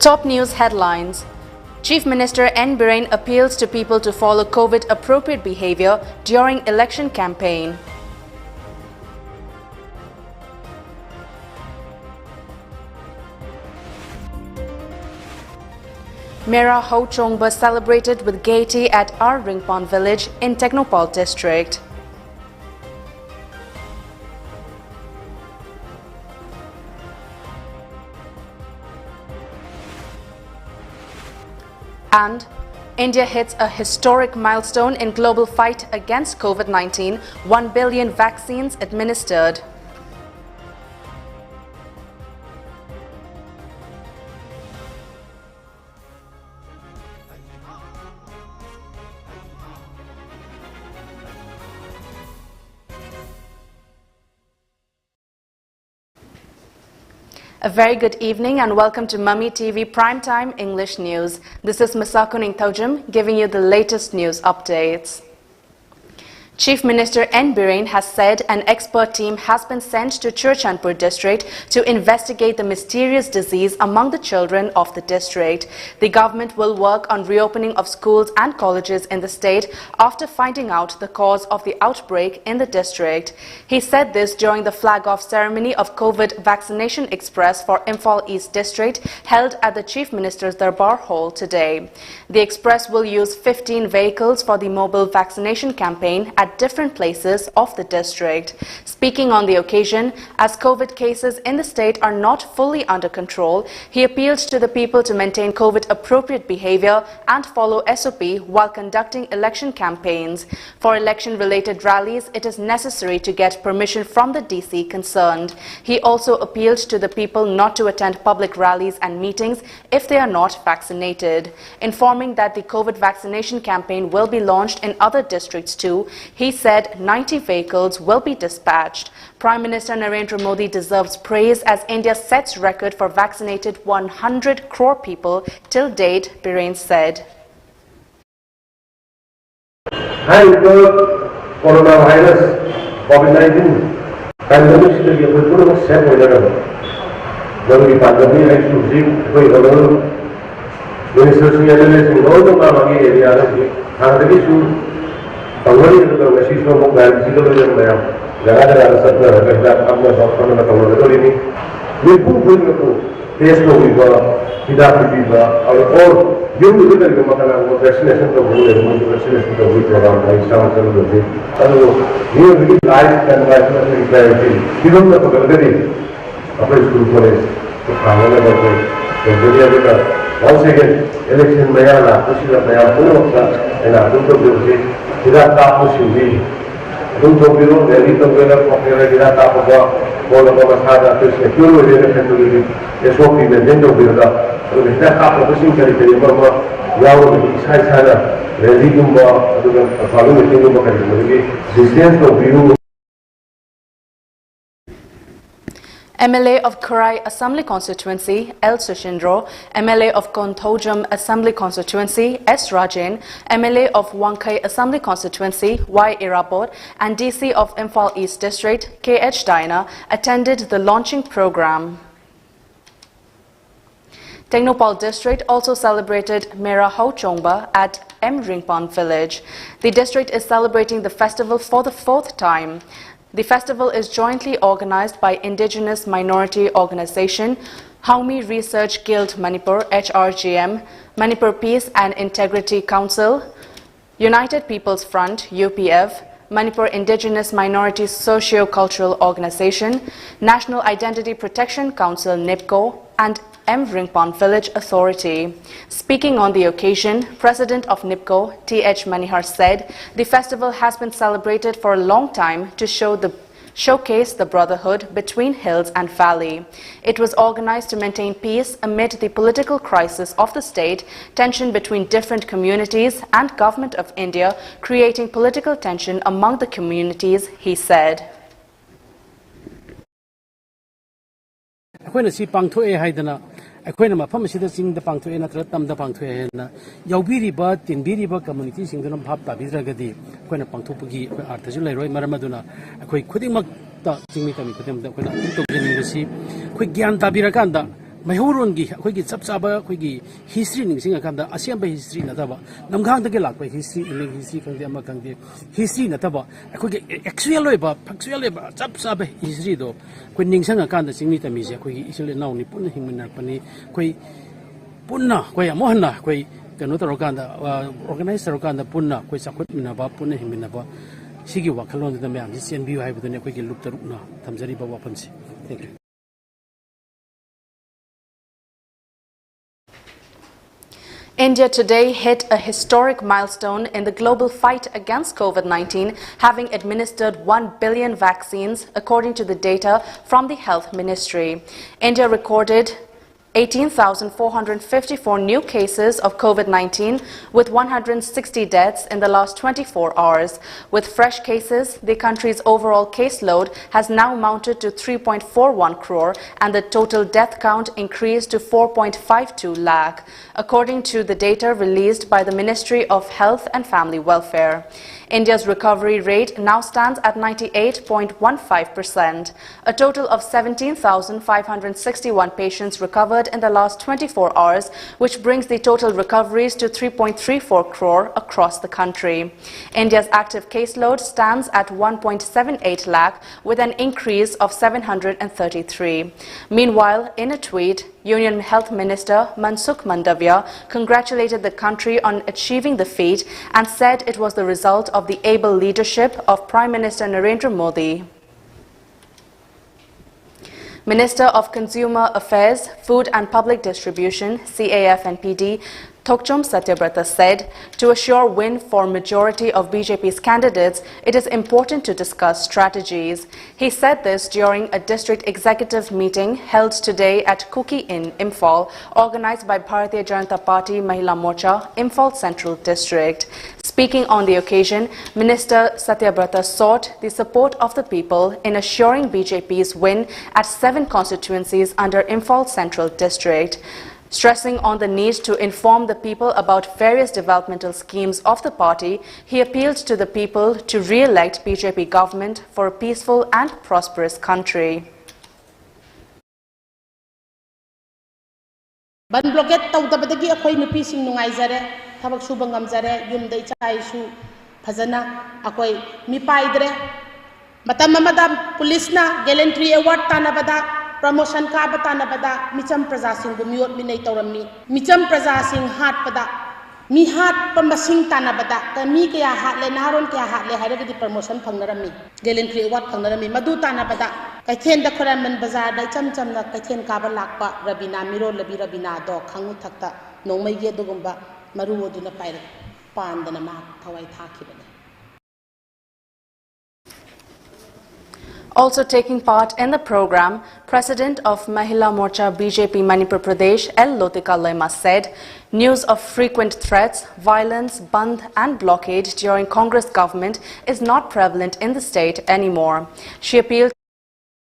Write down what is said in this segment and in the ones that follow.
top news headlines. Chief Minister N. Biren appeals to people to follow COVID-appropriate behavior during election campaign. Mera Ho-Chongba celebrated with gaiety at R. Ringpon village in Technopole district. And India hits a historic milestone in global fight against COVID-19, 1 billion vaccines administered. A very good evening and welcome to Mami TV Primetime English News. This is MASACO NINGTHOUJAM giving you the latest news updates. Chief Minister N. Biren has said an expert team has been sent to Churchandpur district to investigate the mysterious disease among the children of the district. The government will work on reopening of schools and colleges in the state after finding out the cause of the outbreak in the district. He said this during the flag-off ceremony of COVID Vaccination Express for Imphal East District held at the Chief Minister's Darbar Hall today. The express will use 15 vehicles for the mobile vaccination campaign at different places of the district. Speaking on the occasion, as COVID cases in the state are not fully under control, he appealed to the people to maintain COVID-appropriate behavior and follow SOP while conducting election campaigns. For election-related rallies, it is necessary to get permission from the DC concerned. He also appealed to the people not to attend public rallies and meetings if they are not vaccinated. Informing that the COVID vaccination campaign will be launched in other districts too, he said 90 vehicles will be dispatched. Prime Minister Narendra Modi deserves praise as India sets record for vaccinated 100 crore people till date, Biren said. Hi, coronavirus, COVID-19, pandemic is a good step with the pandemic. I should think ministers in all the Mami area have the issue. Tanggali itu kalau masih semua mungkin jika belajar bayam, jangan ada satu kerja apa soal mana kalau betul ini, mungkin pun itu test juga, tidak juga, atau yang itu dari makanan vaccination itu boleh, vaccination itu boleh program dari sama sama boleh. Kalau ini live dan vaccination itu tidak ada apa apa itu boleh, kalau ada apa, jadi ada. Once again, election bayam lah, kusilah bayam pun ada, enak untuk boleh. Tidak tahu sih, untuk biru dari tenggelam operasi tidak tahu bahwa kalau masalah itu secure dia akan tulis SOP dan biru dah. Kalau kita tahu pusing cari bahwa yang lebih saya dari jumlah dengan kalau itu jumlah kali jadi distance biru. MLA of Karai Assembly Constituency, L. Sushindro, MLA of NINGTHOUJAM Assembly Constituency, S. Rajan, MLA of Wangkai Assembly Constituency, Y. Iraport, and DC of Imphal East District, K. H. Daina, attended the launching program. Technopole district also celebrated Mera Ho-Chongba at M. Ringpon village. The district is celebrating the festival for the 4th time. The festival is jointly organized by Indigenous Minority Organization, Haumi Research Guild Manipur HRGM, Manipur Peace and Integrity Council, United People's Front UPF, Manipur Indigenous Minorities Socio-Cultural Organization, National Identity Protection Council NIPCO, and M. Ringpon Village Authority. Speaking on the occasion, President of NIPCO, T.H. Manihar said the festival has been celebrated for a long time to showcase the brotherhood between hills and valley. It was organized to maintain peace amid the political crisis of the state, tension between different communities and Government of India, creating political tension among the communities, he said. ꯑꯩꯈꯣꯏꯅ ꯃꯐꯝ ꯑꯁꯤꯗ ꯆꯤꯡꯗ ꯄꯥꯡꯊꯣꯛꯑꯦ ꯅꯠꯇ꯭ꯔꯒ ꯇꯝꯗ ꯄꯥꯡꯊꯣꯛꯑꯦꯅ ꯌꯥꯎꯕꯤꯔꯤꯕ ꯇꯤꯟꯕꯤꯔꯤꯕ ꯀꯝꯃ꯭ꯌꯨꯅꯤꯇꯤꯁꯤꯡꯗꯨꯅ ꯚꯥꯞ ꯇꯥꯕꯤꯗ꯭ꯔꯒꯗꯤ ꯑꯩꯈꯣꯏꯅ ꯄꯥꯡꯊꯣꯛꯄꯒꯤ ꯑꯥꯔꯊꯁꯨ ꯂꯩꯔꯣꯏ ꯃꯔꯝ ꯑꯗꯨꯅ ꯑꯩꯈꯣꯏ ꯈꯨꯗꯤꯡꯃꯛꯇ ꯆꯤꯡꯃꯤ ꯇꯝꯃꯤ ꯈꯨꯗꯤꯡꯃꯛꯇ ꯑꯩꯈꯣꯏꯅ ꯑꯗꯨꯝ ꯇꯧꯖꯅꯤꯡꯕꯁꯤ ꯑꯩꯈꯣꯏ ꯒ꯭ꯌꯥꯟ ꯇꯥꯕꯤꯔꯀꯥꯟꯗ ꯃꯩꯍꯧꯔꯣꯟꯒꯤ ꯑꯩꯈꯣꯏꯒꯤ ꯆꯞ ꯆꯥꯕ ꯑꯩꯈꯣꯏꯒꯤ ꯍꯤꯁꯇ꯭ꯔꯤ ꯅꯤꯡꯁꯤꯡꯉꯀꯥꯟꯗ ꯑꯁꯦꯡꯕ ꯍꯤꯁꯇ꯭ꯔꯤ ꯅꯠꯇꯕ ꯂꯝꯈꯥꯡꯗꯒꯤ ꯂꯥꯛꯄ ꯍꯤꯁꯇ꯭ꯔꯤ ꯏꯪꯂꯤꯁ ꯍꯤꯁꯇ꯭ꯔꯤ ꯈꯪꯗꯦ ꯑꯃ ꯈꯪꯗꯦ ꯍꯤꯁꯇ꯭ꯔꯤ ꯅꯠꯇꯕ ꯑꯩꯈꯣꯏꯒꯤ ꯑꯦꯛꯆꯨꯑꯦꯜ ꯑꯣꯏꯕ ꯐꯦꯛꯆꯨꯑꯦꯜ ꯑꯣꯏꯕ ꯆꯞ ꯆꯥꯕ ꯍꯤꯁꯇ꯭ꯔꯤꯗꯣ ꯑꯩꯈꯣꯏ ꯅꯤꯡꯁꯤꯡꯉꯀꯥꯟꯗ ꯆꯤꯡꯃꯤ ꯇꯝꯃꯤꯁꯦ ꯑꯩꯈꯣꯏꯒꯤ ꯏꯆꯤꯜ ꯏꯅꯥꯎꯅꯤ ꯄꯨꯟꯅ ꯍꯤꯡꯃꯤꯟꯅꯔꯛꯄꯅꯤ ꯑꯩꯈꯣꯏ ꯄꯨꯟꯅ ꯑꯩꯈꯣꯏ ꯑꯃꯨꯛ ꯍꯟꯅ ꯑꯩꯈꯣꯏ ꯀꯩꯅꯣ ꯇꯧꯔꯀꯥꯟꯗ ꯑꯣꯔꯒꯅꯥꯏꯖ ꯇꯧꯔꯀꯥꯟꯗ ꯄꯨꯟꯅ ꯑꯩꯈꯣꯏ ꯆꯥꯎꯈꯠꯃꯤꯟꯅꯕ ꯄꯨꯟꯅ ꯍꯤꯡꯃꯤꯟꯅꯕ ꯁꯤꯒꯤ ꯋꯥꯈꯜꯂꯣꯟꯗꯨꯗ ꯃꯌꯥꯝꯁꯤ ꯆꯦꯟꯕꯤꯌꯨ ꯍꯥꯏꯕꯗꯨꯅꯤ ꯑꯩꯈꯣꯏꯒꯤ ꯂꯨꯞ ꯇꯔꯨꯛꯅ ꯊꯝꯖꯔꯤꯕ ꯋꯥꯐꯝꯁꯤ thank you India today hit a historic milestone in the global fight against COVID-19, having administered 1 billion vaccines, according to the data from the Health Ministry. India recorded 18,454 new cases of COVID-19 with 160 deaths in the last 24 hours. With fresh cases, the country's overall caseload has now mounted to 3.41 crore and the total death count increased to 4.52 lakh, according to the data released by the Ministry of Health and Family Welfare. India's recovery rate now stands at 98.15%. A total of 17,561 patients recovered in the last 24 hours, which brings the total recoveries to 3.34 crore across the country. India's active caseload stands at 1.78 lakh, with an increase of 733. Meanwhile, in a tweet, Union Health Minister Mansukh Mandavia congratulated the country on achieving the feat and said it was the result of the able leadership of Prime Minister Narendra Modi. Minister of Consumer Affairs, Food and Public Distribution, CAF&PD, Thokchom Satyabrata said, to assure win for majority of BJP's candidates, it is important to discuss strategies. He said this during a district executive meeting held today at Kuki Inn, Imphal, organized by Bharatiya Janata Party Mahila Morcha, Imphal Central District. Speaking on the occasion, Minister Satyabrata sought the support of the people in assuring BJP's win at 7 constituencies under Imphal Central District. Stressing on the need to inform the people about various developmental schemes of the party, he appealed to the people to re-elect BJP government for a peaceful and prosperous country. Ban blocket tawdabadagi akoy nupi sing nungaizare thabak suba ngamjare yumda ichaisu phajana akoy mi paidre matam amada police na gallantry award tanabada promotion ka batana bada micham praja sing bumiot minai tawramni micham praja sing hat pada mi hat pamasing tana bada ka mi kya hat le naron kya hat le haragadi promotion phangnarami gallantry award phangnarami madu tana bada kaithen da khoraman bazar da cham na kaithen ka ba lakpa rabina miro labi rabina do khangu thakta nongmai ge dugumba maru oduna paira pandana ma thawai thakibane. Also taking part in the program, President of Mahila Morcha BJP Manipur Pradesh L. Lotika Lema said, news of frequent threats, violence, bandh and blockade during Congress government is not prevalent in the state anymore. She appealed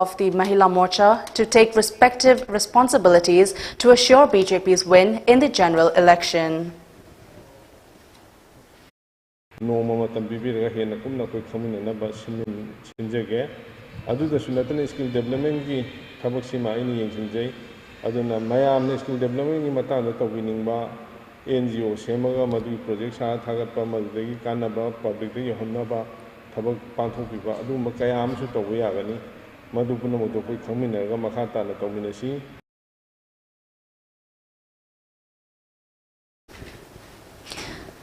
of the Mahila Morcha to take respective responsibilities to assure BJP's win in the general election. Adu sunatan skill development ki thabak sima ini yang sinjai aduna mayam ne skill development ni matang da tawing ba NGO semaga madu project sa thagat pa madagi kanaba public de yohna ba thabak panthok bi ba adu makayam su tawi yagani madu puna modo koi khangmina ga makha ta na tawmina si.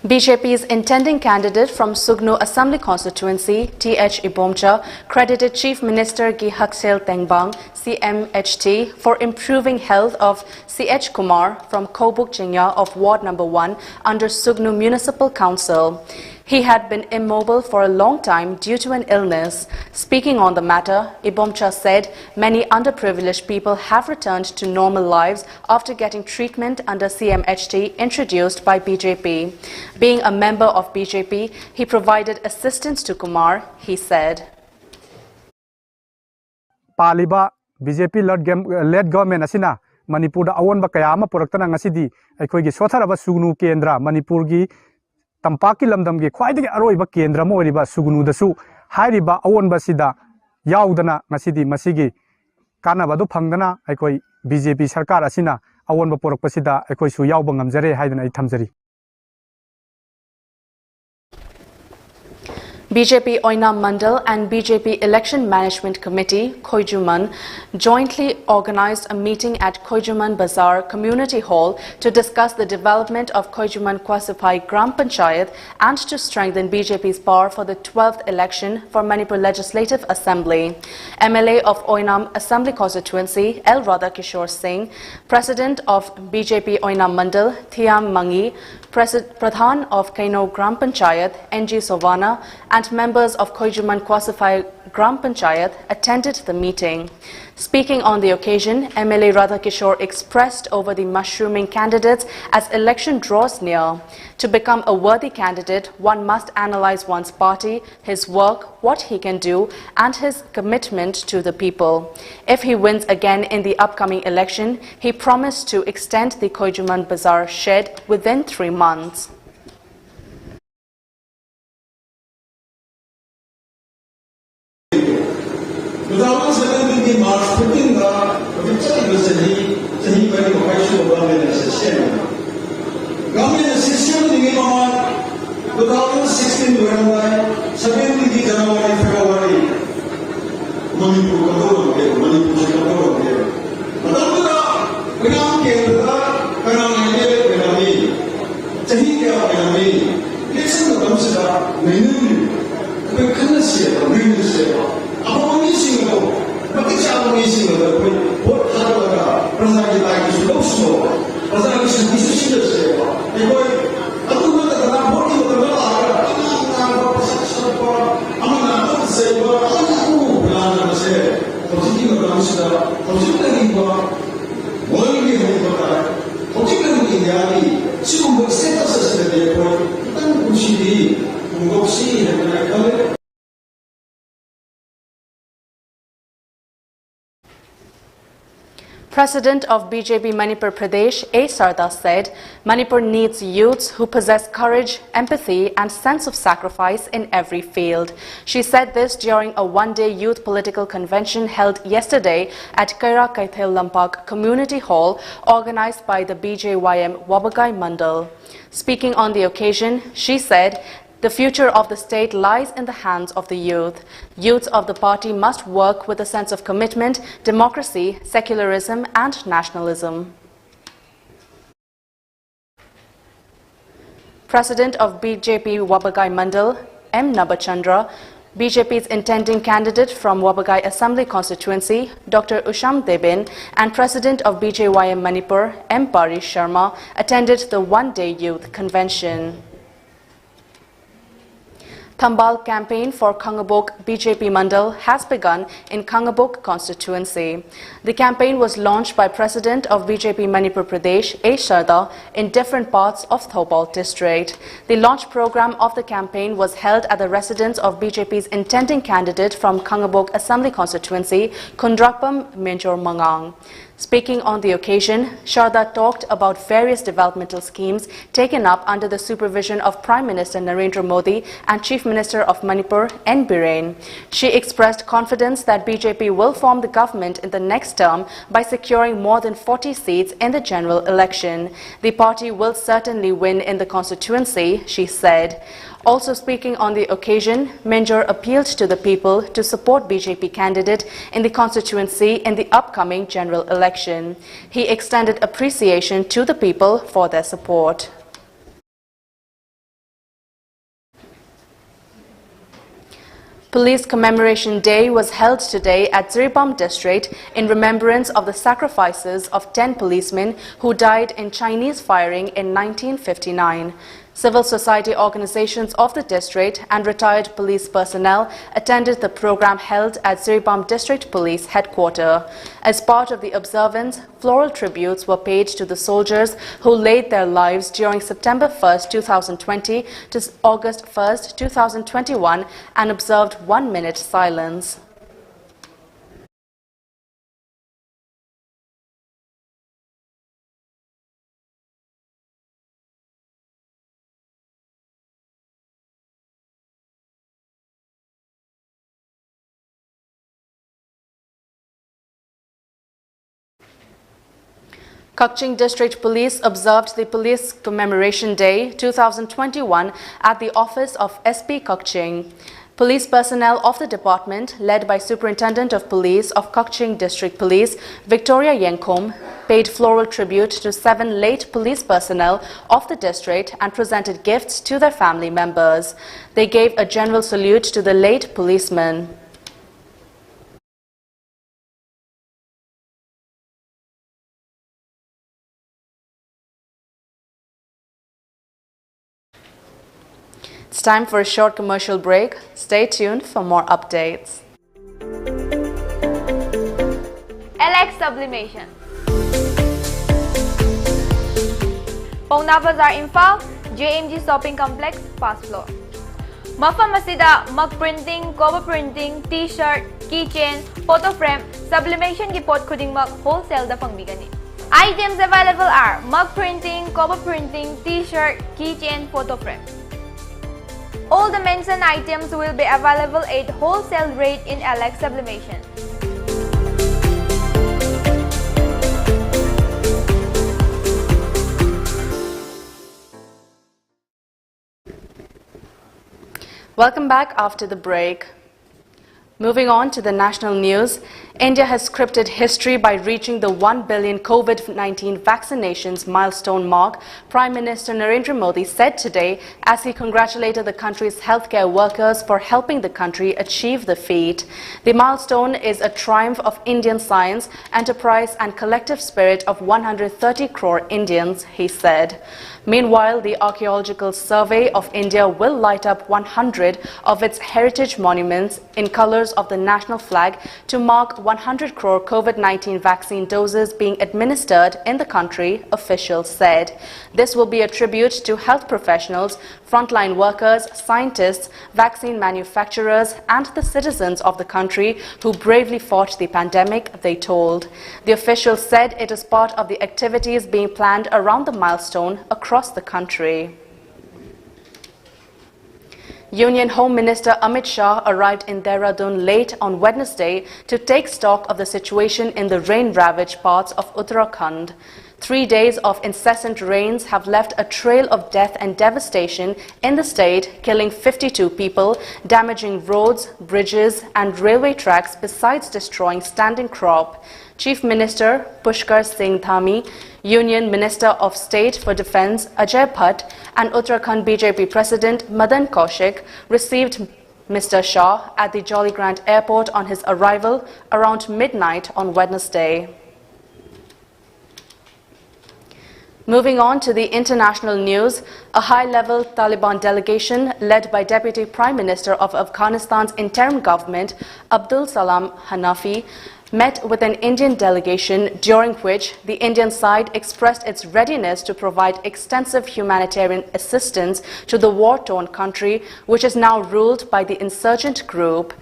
BJP's intending candidate from Sugnu Assembly constituency, T.H. Ibomcha, credited Chief Minister Gi Haksel Tengbang, CMHT, for improving health of C.H. Kumar from Kobuk Jinya of Ward No. 1 under Sugnu Municipal Council. He had been immobile for a long time due to an illness. Speaking on the matter, Ibomcha said many underprivileged people have returned to normal lives after getting treatment under CMHT introduced by BJP. Being a member of BJP, he provided assistance to Kumar, he said. Paliba BJP led government asina Manipur da awon ba kayama puraktana ngasidi aikoigi sotharaba Sugnu Kendra Manipur gi Tampaki lamdam gi khwaidagi aroiba kendra mo riba Sugnu dasu hairiba awon basida yaudana ngasidi masigi kanaba do phangdana aikoi BJP sarkar asina awon ba porakpasida aikoi su yawba ngamjare haidana ai thamjari. BJP Oinam Mandal and BJP Election Management Committee, Khoijuman, jointly organized a meeting at Khoijuman Bazaar Community Hall to discuss the development of Khoijuman Kwasipai Gram Panchayat and to strengthen BJP's power for the 12th election for Manipur Legislative Assembly. MLA of Oinam Assembly Constituency, L. Radhakishore Singh, President of BJP Oinam Mandal, Thiam Mangi, Pradhan of Kaino Gram Panchayat, NG Sovana, and members of Khoijuman Kwasipai Gram Panchayat attended the meeting. Speaking on the occasion, MLA Radhakishore expressed over the mushrooming candidates as election draws near. To become a worthy candidate, one must analyze one's party, his work, what he can do, and his commitment to the people. If he wins again in the upcoming election, he promised to extend the Khoijuman Bazaar shed within 3 months. March 15 government system in 2016 17 January February Manipur President of BJP Manipur Pradesh, A. Sarda, said Manipur needs youths who possess courage, empathy and sense of sacrifice in every field. She said this during a one-day youth political convention held yesterday at Kaira Kaithel Lampak Community Hall organized by the BJYM Wabagai Mandal. Speaking on the occasion, she said, "The future of the state lies in the hands of the youth. Youths of the party must work with a sense of commitment, democracy, secularism and nationalism." President of BJP Wabagai Mandal, M. Nabachandra, BJP's intending candidate from Wabagai Assembly Constituency, Dr. Usham Debin, and President of BJYM Manipur, M. Parish Sharma, attended the one-day youth convention. Thambal campaign for Khangabok BJP Mandal has begun in Khangabok constituency. The campaign was launched by President of BJP Manipur Pradesh, A. Sarda, in different parts of Thopal district. The launch program of the campaign was held at the residence of BJP's intending candidate from Khangabok Assembly constituency, Kundrakpam Menjor Mangang. Speaking on the occasion, Sharda talked about various developmental schemes taken up under the supervision of Prime Minister Narendra Modi and Chief Minister of Manipur, N. Biren. She expressed confidence that BJP will form the government in the next term by securing more than 40 seats in the general election. The party will certainly win in the constituency, she said. Also speaking on the occasion, Menjor appealed to the people to support BJP candidate in the constituency in the upcoming general election. He extended appreciation to the people for their support. Police Commemoration Day was held today at Ziribam district in remembrance of the sacrifices of 10 policemen who died in Chinese firing in 1959. Civil society organizations of the district and retired police personnel attended the program held at Ziribam District Police Headquarters. As part of the observance, floral tributes were paid to the soldiers who laid their lives during September 1st, 2020 to August 1st, 2021 and observed 1-minute silence. Kukching District Police observed the Police Commemoration Day 2021 at the office of SP Kukching. Police personnel of the department, led by Superintendent of Police of Kukching District Police, Victoria Yenkom, paid floral tribute to 7 late police personnel of the district and presented gifts to their family members. They gave a general salute to the late policemen. It's time for a short commercial break. Stay tuned for more updates. LX Sublimation. Pauna Bazaar, Imphal, JMG Shopping Complex, first floor. Mafam asida mug printing, cover printing, t-shirt, keychain, photo frame, sublimation ki pot khuding mug wholesale da pangbigani. Items available are mug printing, cover printing, t-shirt, keychain, photo frame. All the mentioned items will be available at wholesale rate in LX Sublimation. Welcome back after the break. Moving on to the national news, India has scripted history by reaching the 1 billion COVID-19 vaccinations milestone mark, Prime Minister Narendra Modi said today as he congratulated the country's healthcare workers for helping the country achieve the feat. The milestone is a triumph of Indian science, enterprise and collective spirit of 130 crore Indians, he said. Meanwhile, the Archaeological Survey of India will light up 100 of its heritage monuments in colors of the national flag to mark 100 crore COVID-19 vaccine doses being administered in the country, officials said. This will be a tribute to health professionals, frontline workers, scientists, vaccine manufacturers and the citizens of the country who bravely fought the pandemic, they told. The officials said it is part of the activities being planned around the milestone across the country. Union Home Minister Amit Shah arrived in Dehradun late on Wednesday to take stock of the situation in the rain-ravaged parts of Uttarakhand. 3 days of incessant rains have left a trail of death and devastation in the state, killing 52 people, damaging roads, bridges and railway tracks besides destroying standing crop. Chief Minister Pushkar Singh Dhami, Union Minister of State for Defence Ajay Bhatt and Uttarakhand BJP President Madan Kaushik received Mr. Shah at the Jolly Grant Airport on his arrival around midnight on Wednesday. Moving on to the international news, a high-level Taliban delegation led by Deputy Prime Minister of Afghanistan's interim government, Abdul Salam Hanafi, met with an Indian delegation during which the Indian side expressed its readiness to provide extensive humanitarian assistance to the war-torn country, which is now ruled by the insurgent group.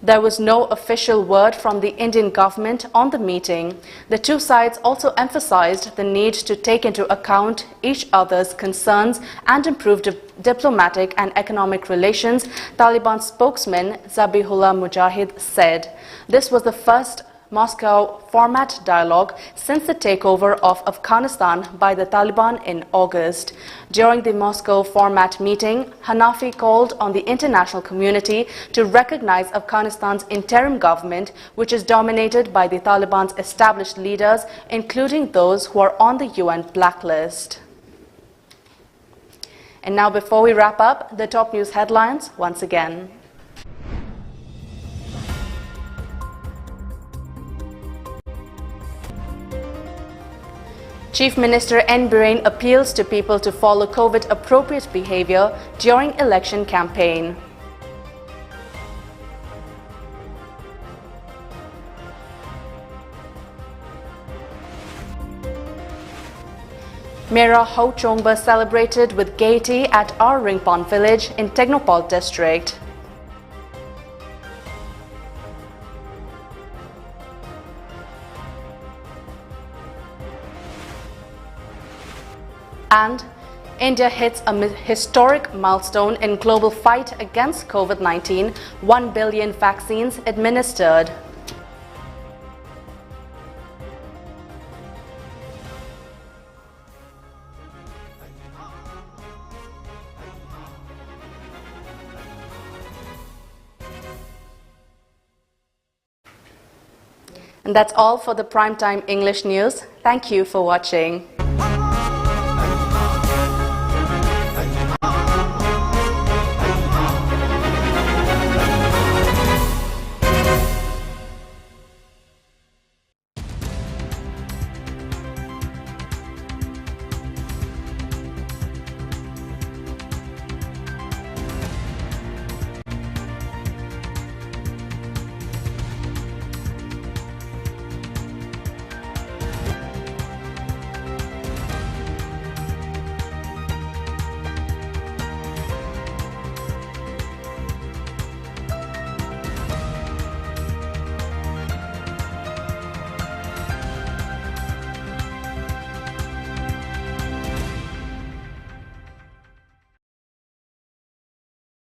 There was no official word from the Indian government on the meeting. The two sides also emphasized the need to take into account each other's concerns and improve diplomatic and economic relations, Taliban spokesman Zabihullah Mujahid said. This was the first Moscow format dialogue since the takeover of Afghanistan by the Taliban in August. During the Moscow format meeting, Hanafi called on the international community to recognize Afghanistan's interim government, which is dominated by the Taliban's established leaders, including those who are on the UN blacklist. And now, before we wrap up, the top news headlines once again. Chief Minister N. Biren appeals to people to follow COVID-appropriate behavior during election campaign. Mera Ho Chongba celebrated with gaiety at our Ringpon village in Technopol district. And India hits a historic milestone in global fight against COVID-19, 1 billion vaccines administered. And that's all for the Primetime English News. Thank you for watching.